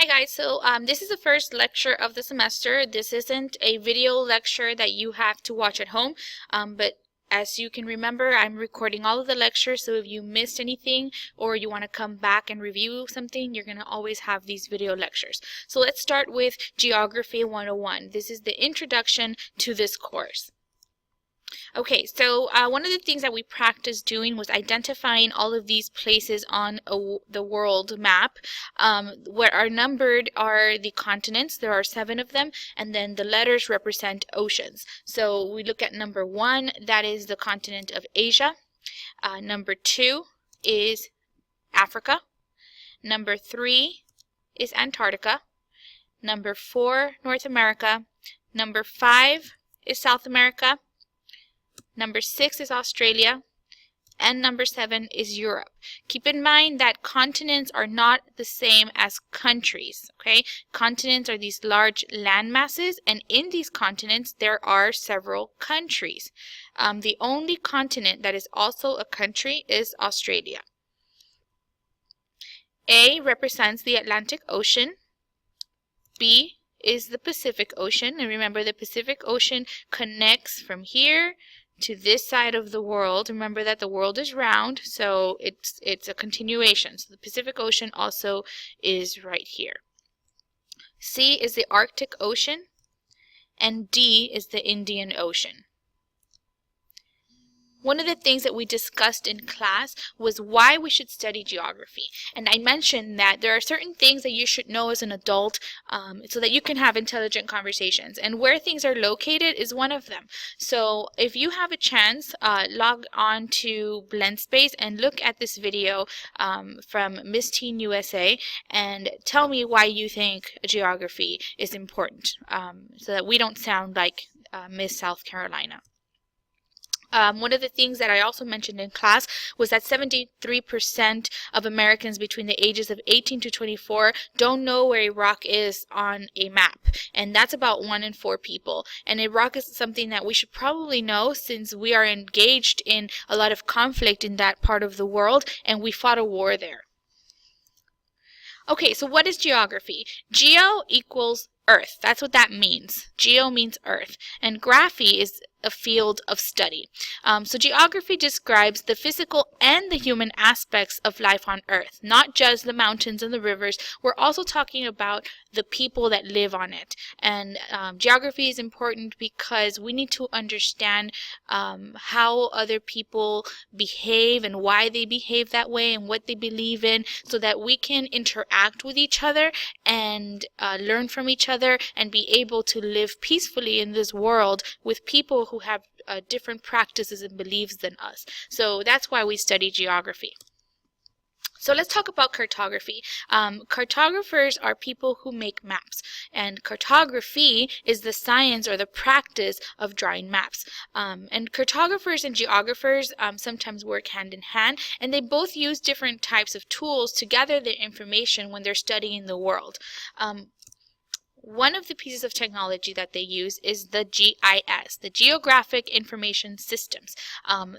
guys, so this is the first lecture of the semester. This isn't a video lecture that you have to watch at home, but as you can remember, I'm recording all of the lectures, so if you missed anything or you want to come back and review something, you're going to always have these video lectures. So let's start with Geography 101. This is the introduction to this course. Okay, so one of the things that we practiced doing was identifying all of these places on the world map. Where are numbered are the continents. There are 7 of them, and then the letters represent oceans. So we look at number 1, that is the continent of Asia. Number 2 is Africa. Number 3 is Antarctica. Number 4, North America. Number 5 is South America. Number 6 is Australia, and number 7 is Europe. Keep in mind that continents are not the same as countries, okay? Continents are these large land masses, and in these continents there are several countries. The only continent that is also a country is Australia. A represents the Atlantic Ocean. B is the Pacific Ocean, and remember the Pacific Ocean connects from here to this side of the world. Remember that the world is round, so it's a continuation. So the Pacific Ocean also is right here. C is the Arctic Ocean, and D is the Indian Ocean. One of the things that we discussed in class was why we should study geography. And I mentioned that there are certain things that you should know as an adult so that you can have intelligent conversations. And where things are located is one of them. So if you have a chance, log on to BlendSpace and look at this video from Miss Teen USA and tell me why you think geography is important so that we don't sound like Miss South Carolina. One of the things that I also mentioned in class was that 73% of Americans between the ages of 18 to 24 don't know where Iraq is on a map. And that's about 1 in 4 people. And Iraq is something that we should probably know since we are engaged in a lot of conflict in that part of the world, and we fought a war there. Okay, so what is geography? Geo equals Earth. That's what that means. Geo means Earth. And graphy is a field of study. So geography describes the physical and the human aspects of life on Earth, not just the mountains and the rivers. We're also talking about the people that live on it. And geography is important because we need to understand how other people behave and why they behave that way and what they believe in, so that we can interact with each other and learn from each other and be able to live peacefully in this world with people who have different practices and beliefs than us. So that's why we study geography. So let's talk about cartography. Cartographers are people who make maps, and cartography is the science or the practice of drawing maps. And cartographers and geographers sometimes work hand in hand, and they both use different types of tools to gather their information when they're studying the world. One of the pieces of technology that they use is the GIS, the Geographic Information Systems.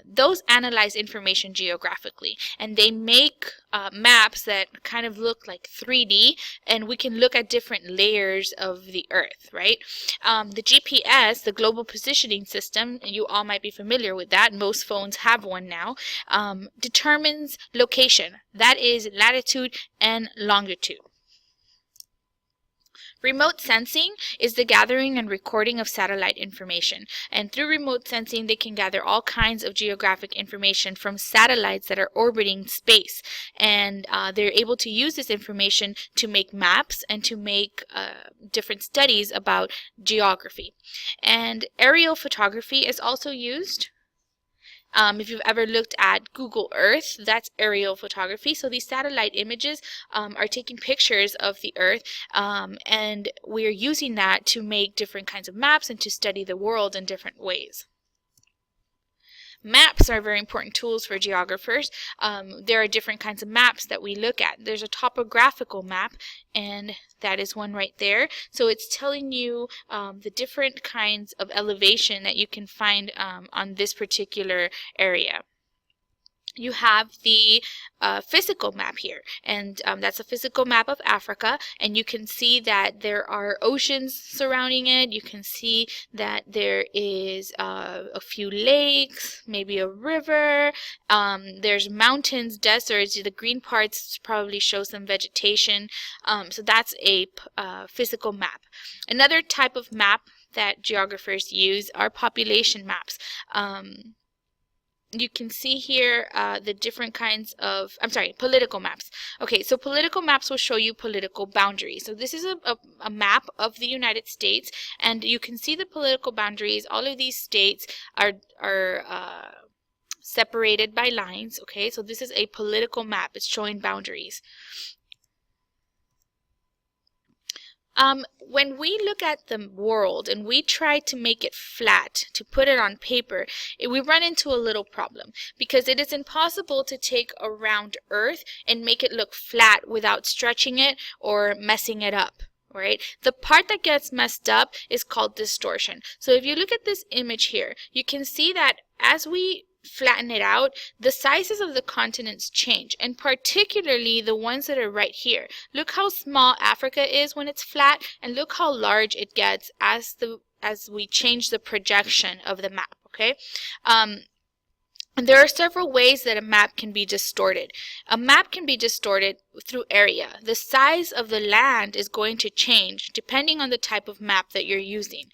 Those analyze information geographically, and they make maps that kind of look like 3D, and we can look at different layers of the Earth, right? The GPS, the Global Positioning System, and you all might be familiar with that, most phones have one now, determines location. That is latitude and longitude. Remote sensing is the gathering and recording of satellite information. And through remote sensing, they can gather all kinds of geographic information from satellites that are orbiting space. And they're able to use this information to make maps and to make different studies about geography. And aerial photography is also used. If you've ever looked at Google Earth, that's aerial photography. So these satellite images are taking pictures of the Earth, and we're using that to make different kinds of maps and to study the world in different ways. Maps are very important tools for geographers. There are different kinds of maps that we look at. There's a topographical map, and that is one right there. So it's telling you the different kinds of elevation that you can find on this particular area. you have the physical map here, and that's a physical map of Africa, and you can see that there are oceans surrounding it. You can see that there is a few lakes, maybe a river. There's mountains, deserts. The green parts probably show some vegetation. So that's a physical map. Another type of map that geographers use are population maps. You can see here the different kinds of, political maps. Okay, so political maps will show you political boundaries. So this is a map of the United States, and you can see the political boundaries. All of these states are separated by lines. Okay, so this is a political map. It's showing boundaries. When we look at the world and we try to make it flat, to put it on paper, we run into a little problem, because it is impossible to take a round earth and make it look flat without stretching it or messing it up. Right? The part that gets messed up is called distortion. So if you look at this image here, you can see that as we flatten it out, the sizes of the continents change, and particularly the ones that are right here. Look how small Africa is when it's flat, and look how large it gets as we change the projection of the map. Okay. And there are several ways that a map can be distorted. A map can be distorted through area. The size of the land is going to change depending on the type of map that you're using.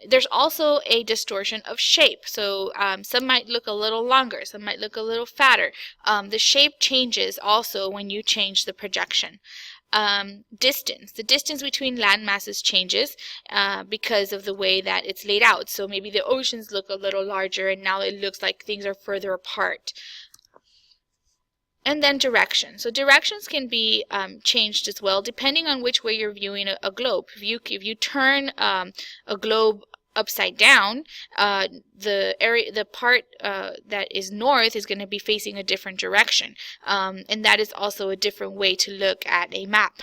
There's also a distortion of shape. So some might look a little longer, some might look a little fatter. The shape changes also when you change the projection. Distance. The distance between land masses changes because of the way that it's laid out. So maybe the oceans look a little larger, and now it looks like things are further apart. And then direction. So directions can be changed as well, depending on which way you're viewing a globe. If you turn a globe upside down, the part that is north is going to be facing a different direction, and that is also a different way to look at a map.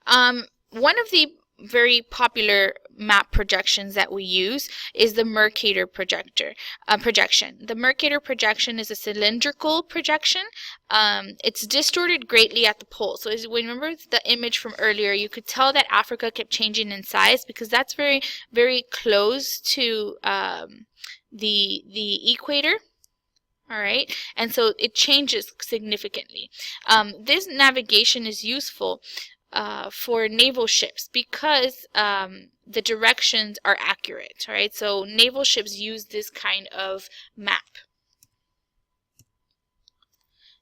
One of the very popular map projections that we use is the Mercator projection. The Mercator projection is a cylindrical projection. It's distorted greatly at the poles. So as we remember the image from earlier, you could tell that Africa kept changing in size because that's very, very close to the equator. All right, and so it changes significantly. This navigation is useful for naval ships because the directions are accurate, right? So naval ships use this kind of map.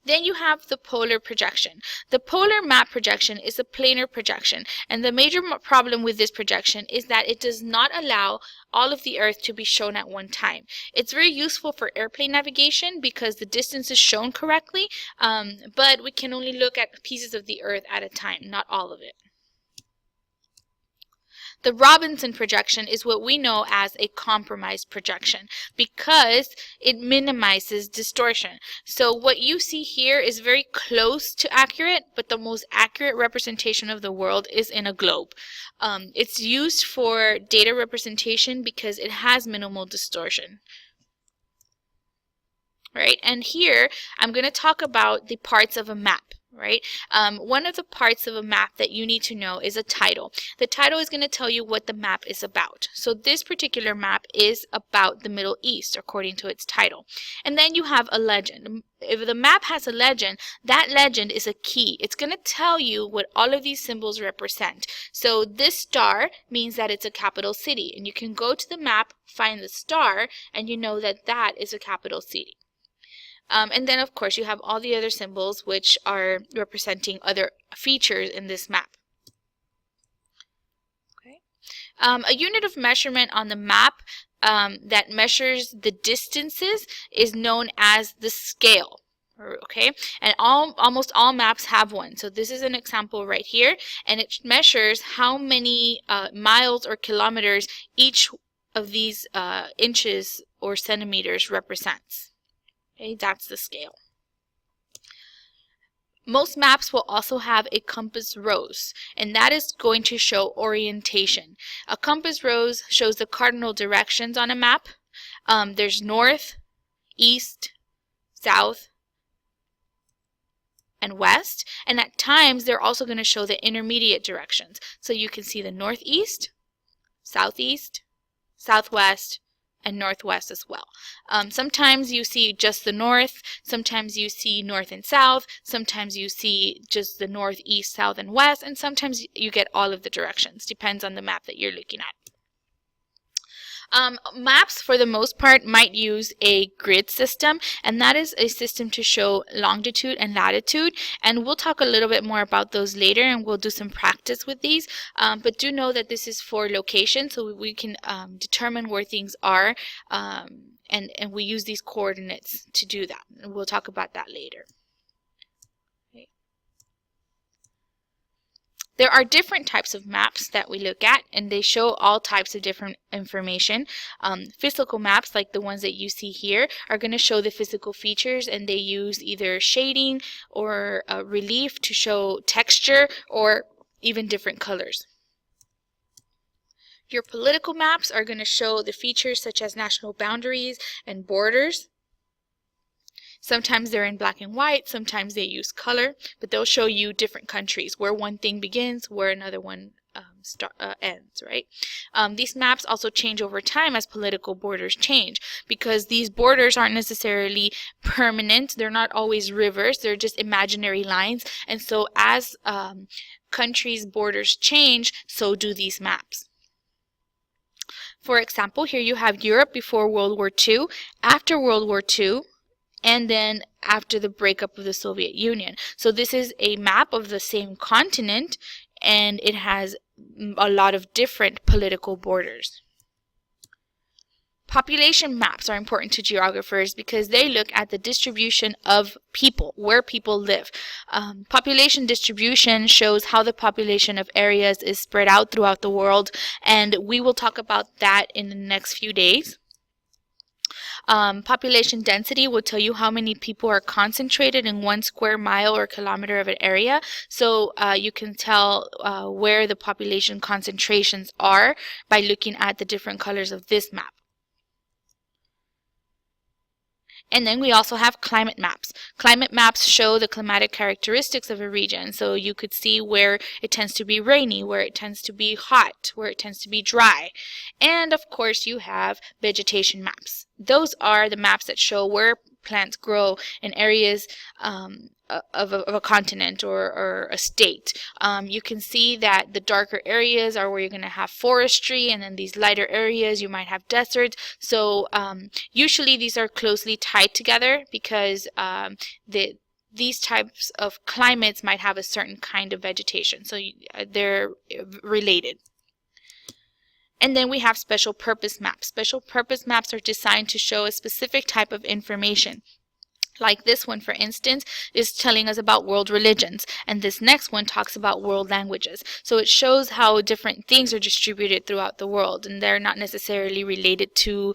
Then you have the polar projection. The polar map projection is a planar projection, and the major problem with this projection is that it does not allow all of the Earth to be shown at one time. It's very useful for airplane navigation because the distance is shown correctly, but we can only look at pieces of the Earth at a time, not all of it. The Robinson projection is what we know as a compromised projection because it minimizes distortion. So what you see here is very close to accurate, but the most accurate representation of the world is in a globe. It's used for data representation because it has minimal distortion. Right? And here I'm going to talk about the parts of a map. Right? One of the parts of a map that you need to know is a title. The title is going to tell you what the map is about. So this particular map is about the Middle East according to its title. And then you have a legend. If the map has a legend, that legend is a key. It's going to tell you what all of these symbols represent. So this star means that it's a capital city. And you can go to the map, find the star, and you know that that is a capital city. And then, of course, you have all the other symbols which are representing other features in this map. Okay. A unit of measurement on the map that measures the distances is known as the scale. Okay, and almost all maps have one. So this is an example right here, and it measures how many miles or kilometers each of these inches or centimeters represents. Okay, that's the scale. Most maps will also have a compass rose, and that is going to show orientation. A compass rose shows the cardinal directions on a map. There's north, east, south, and west. And at times, they're also going to show the intermediate directions. So you can see the northeast, southeast, southwest, and northwest as well. Sometimes you see just the north, sometimes you see north and south, sometimes you see just the north, east, south, and west, and sometimes you get all of the directions. Depends on the map that you're looking at. Maps, for the most part, might use a grid system, and that is a system to show longitude and latitude, and we'll talk a little bit more about those later, and we'll do some practice with these, but do know that this is for location, so we can determine where things are, and we use these coordinates to do that, and we'll talk about that later. There are different types of maps that we look at, and they show all types of different information. Physical maps, like the ones that you see here, are going to show the physical features, and they use either shading or relief to show texture or even different colors. Your political maps are going to show the features such as national boundaries and borders. Sometimes they're in black and white, sometimes they use color, but they'll show you different countries, where one thing begins, where another one ends, right? These maps also change over time as political borders change, because these borders aren't necessarily permanent. They're not always rivers, they're just imaginary lines, and so as countries' borders change, so do these maps. For example, here you have Europe before World War II, after World War II, and then after the breakup of the Soviet Union. So this is a map of the same continent, and it has a lot of different political borders. Population maps are important to geographers because they look at the distribution of people, where people live. Population distribution shows how the population of areas is spread out throughout the world, and we will talk about that in the next few days. Population density will tell you how many people are concentrated in 1 square mile or kilometer of an area. So you can tell where the population concentrations are by looking at the different colors of this map. And then we also have climate maps. Climate maps show the climatic characteristics of a region. So you could see where it tends to be rainy, where it tends to be hot, where it tends to be dry. And of course you have vegetation maps. Those are the maps that show where plants grow in areas of a continent or a state. You can see that the darker areas are where you're going to have forestry, and then these lighter areas you might have deserts. So usually these are closely tied together because these types of climates might have a certain kind of vegetation. So they're related. And then we have special purpose maps. Special purpose maps are designed to show a specific type of information. Like this one, for instance, is telling us about world religions, and this next one talks about world languages. So it shows how different things are distributed throughout the world, and they're not necessarily related to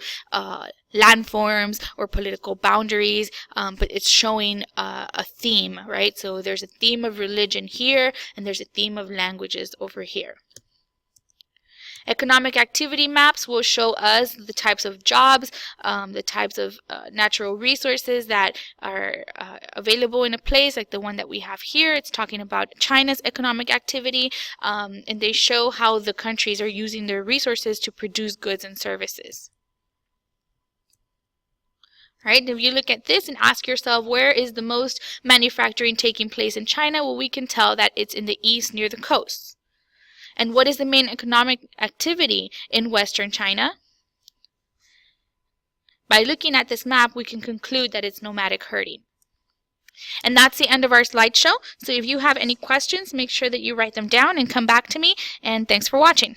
landforms or political boundaries, but it's showing a theme, right? So there's a theme of religion here, and there's a theme of languages over here. Economic activity maps will show us the types of jobs, the types of natural resources that are available in a place, like the one that we have here. It's talking about China's economic activity, and they show how the countries are using their resources to produce goods and services. Right? If you look at this and ask yourself, where is the most manufacturing taking place in China? Well, we can tell that it's in the east near the coasts. And what is the main economic activity in Western China? By looking at this map, we can conclude that it's nomadic herding. And that's the end of our slideshow. So if you have any questions, make sure that you write them down and come back to me. And thanks for watching.